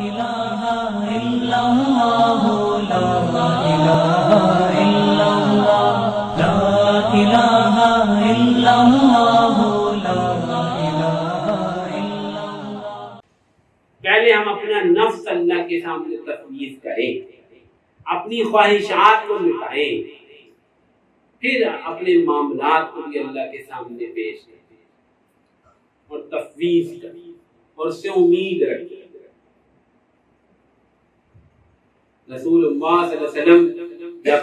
إله إلا الله لا إله إلا الله لا إله إلا الله لا إله إلا الله. پہلے ہم اپنا نفس اللہ کے سامنے تفویض کریں، اپنی خواہشات کو مٹائیں، پھر اپنے معاملات کو بھی اللہ کے سامنے پیش کریں اور تفویض کریں اور اس سے امید رکھیں. رسول اللہ صلی اللہ علیہ وسلم جب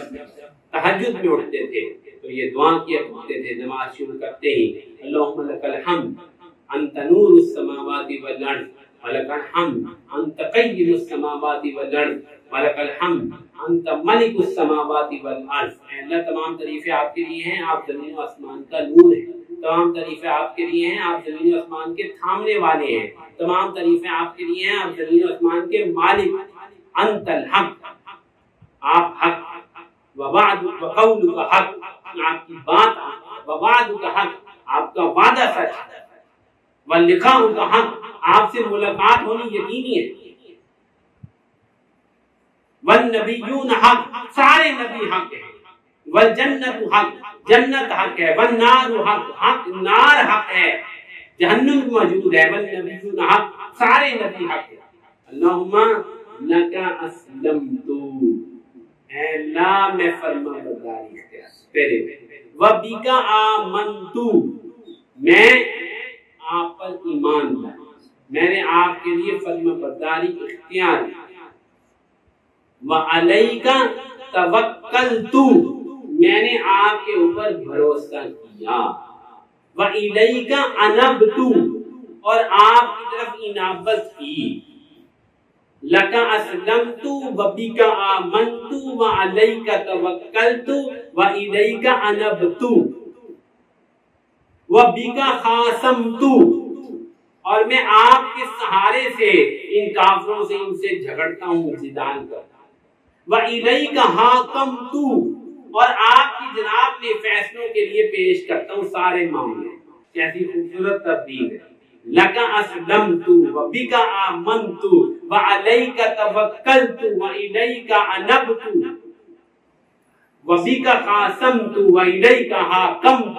تہجد میں اٹھتے تھے تو یہ دعا کیا کرتے تھے نماز شروع کرتے ہی، اللہم لک الحمد انت نور السماوات والارض ولک الحمد انت قیم السماوات والارض ولک الحمد انت ملک السماوات والارض. اے اللہ تمام تعریفیں آپ کے لیے ہیں، آپ زمین و آسمان کا نور ہیں. تمام تعریفیں آپ کے لیے ہیں، آپ زمین و آسمان کے تھامنے والے ہیں. تمام تعریفیں آپ کے لیے ہیں، آپ زمین و آسمان کے مالک. انت الحق، آپ حق، ووعد وقولک حق، آپ کی بات ووعدک حق، آپ کا وعدہ سچ، ولقاؤک حق، آپ سے ملاقات ہونی یقینی ہے. والنبیون حق، سارے نبی حق ہیں. والجنت حق، جنت حق ہے. والنار حق، حق نار حق ہے، جہنم موجود ہے. والنبیون حق، سارے نبی حق ہے. اللہم لک اسلمت، اے اللہ میں فرما برداری اختیار وبک آمنت، میں آپ پر ایمان لایا، میں نے آپ کے لیے فرما برداری اختیار کی. وعلیک توکلت، میں نے آپ کے اوپر بھروسہ کیا. وإلیک انبت، اور آپ کی طرف انابت کی. لک اسلمت وبک آمنت وعلیک توکلت وإلیک انبت وبک خاصمت، اور میں آپ کے سہارے سے ان کافروں سے ان سے جھگڑتا ہوں، جدال کرتا ہوں. وإلیک حاکمت، اور آپ کی جناب میں فیصلوں کے لیے پیش کرتا ہوں سارے معاملے. کیسی خوبصورت ترتیب ہے. لک اسلمت وبک آمنت وعلیک توکلت وإلیک انبت وبک خاصمت وإلیک حاکمت.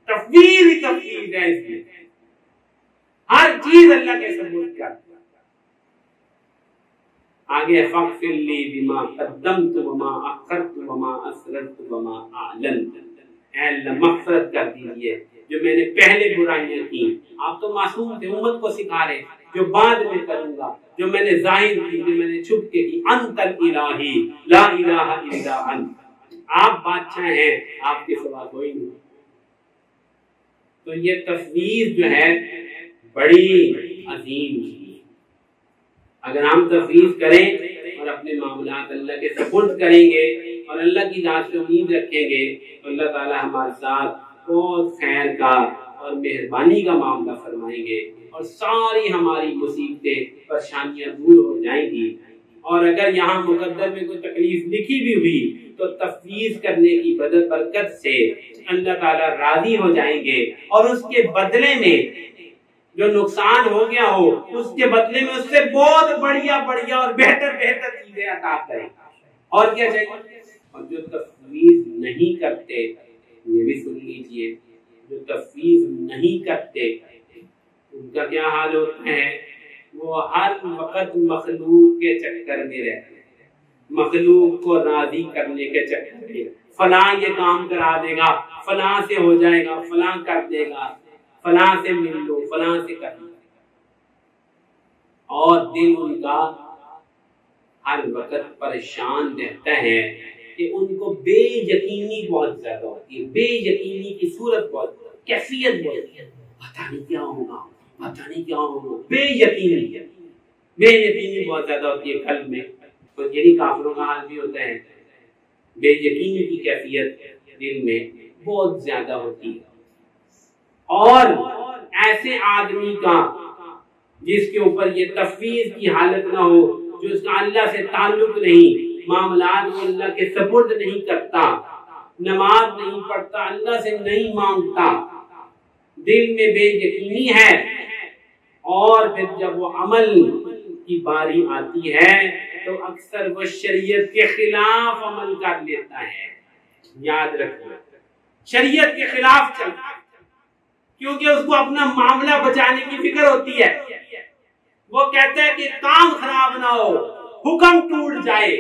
تفویض ہی تفویض ہے اس میں، ہر چیز اللہ کے سپرد کر. آگے فاغفر لی بما قدمت وما اخرت وما اسررت وما اعلنت، اے اللہ مغفرت کر دیجیے جو میں نے پہلے برائیاں کی. آپ تو معصوم تھے، امت کو سکھا رہے جو بعد میں کروں گا، جو میں نے ظاہر کی، جو میں نے چھپ کے کی. انت الہی لا الہ الا انت، آپ بادشاہ ہیں، آپ کے سوا کوئی نہیں. تو یہ تفویض جو ہے بڑی عظیم چیز. اگر ہم تفویض کریں اور اپنے معاملات اللہ کے سپرد کریں گے اور اللہ کی ذات سے امید رکھیں گے تو اللہ تعالی ہمارے ساتھ بہت خیر کا اور مہربانی کا معاملہ فرمائیں گے اور ساری ہماری مصیبتیں پریشانیاں دور ہو جائیں گی. اور اگر یہاں مقدر میں کوئی تکلیف لکھی بھی ہوئی تو تفویض کرنے کی برکت سے اللہ تعالیٰ راضی ہو جائیں گے اور اس کے بدلے میں جو نقصان ہو گیا ہو اس کے بدلے میں اس سے بہت بڑھیا اور بہتر چیزیں عطا کریں. اور کیا چاہیے؟ اور جو تفویض نہیں کرتے، یہ بھی سن لیجئے، جو تفویض نہیں کرتے ان کا کیا حال ہوتا ہے؟ وہ ہر وقت مخلوق کے چکر میں رہتے ہیں، مخلوق کو راضی کرنے کے چکر میں. فلاں یہ کام کرا دے گا، فلاں سے ہو جائے گا، فلاں کر دے گا، فلاں سے مل لو، فلاں سے کر لو. اور دل ان کا ہر وقت پریشان رہتا ہے کہ ان کو بے یقینی بہت زیادہ ہوتی ہے. بے یقینی کی صورت بہت، کیفیت بہت، پتہ نہیں کیا ہوگا، پتہ نہیں کیا ہوگا. بے یقینی بہت زیادہ ہوتی ہے قلب میں. اور یہی کافروں کا حال بھی ہوتا ہے، بے یقینی کی کیفیت دل میں بہت زیادہ ہوتی ہے. اور ایسے آدمی کا جس کے اوپر یہ تفویض کی حالت نہ ہو، جو اس کا اللہ سے تعلق نہیں، معاملات وہ اللہ کے سپرد نہیں کرتا، نماز نہیں پڑھتا، اللہ سے نہیں مانگتا، دل میں بے یقینی ہے، اور پھر جب وہ عمل کی باری آتی ہے تو اکثر وہ شریعت کے خلاف عمل کر لیتا ہے. یاد رکھنا شریعت کے خلاف چلتا ہے کیونکہ اس کو اپنا معاملہ بچانے کی فکر ہوتی ہے. وہ کہتا ہے کہ کام خراب نہ ہو، حکم ٹوٹ جائے،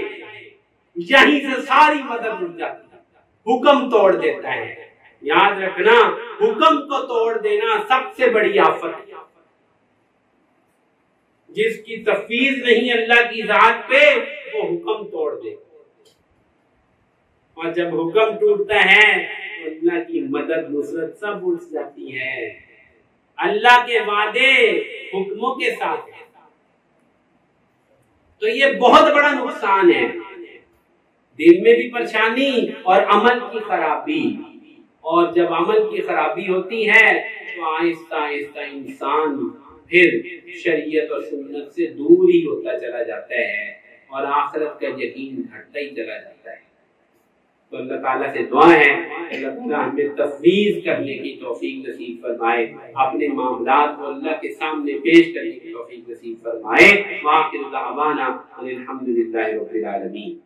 یہیں سے ساری مدد اٹھ جاتی ہے، حکم توڑ دیتا ہے. یاد رکھنا حکم کو توڑ دینا سب سے بڑی آفت ہے. جس کی تفویض نہیں اللہ کی ذات پہ وہ حکم توڑ دے، اور جب حکم ٹوٹتا ہے تو اللہ کی مدد نصرت سب اٹھ جاتی ہے. اللہ کے وعدے حکموں کے ساتھ ہیں. تو یہ بہت بڑا نقصان ہے، دل میں بھی پریشانی اور عمل کی خرابی. اور جب عمل کی خرابی ہوتی ہے تو آہستہ آہستہ انسان پھر شریعت اور سنت سے دور ہی ہوتا چلا جاتا ہے اور آخرت کا یقین گھٹتا ہی چلا جاتا ہے. تو اللہ تعالیٰ سے دعا ہے اللہ تعالیٰ ہمیں تفویض کرنے کی توفیق نصیب فرمائے، اپنے معاملات کو اللہ کے سامنے پیش کرنے کی توفیق نصیب فرمائے. وآخر دعوانا ان الحمد للہ رب العالمین.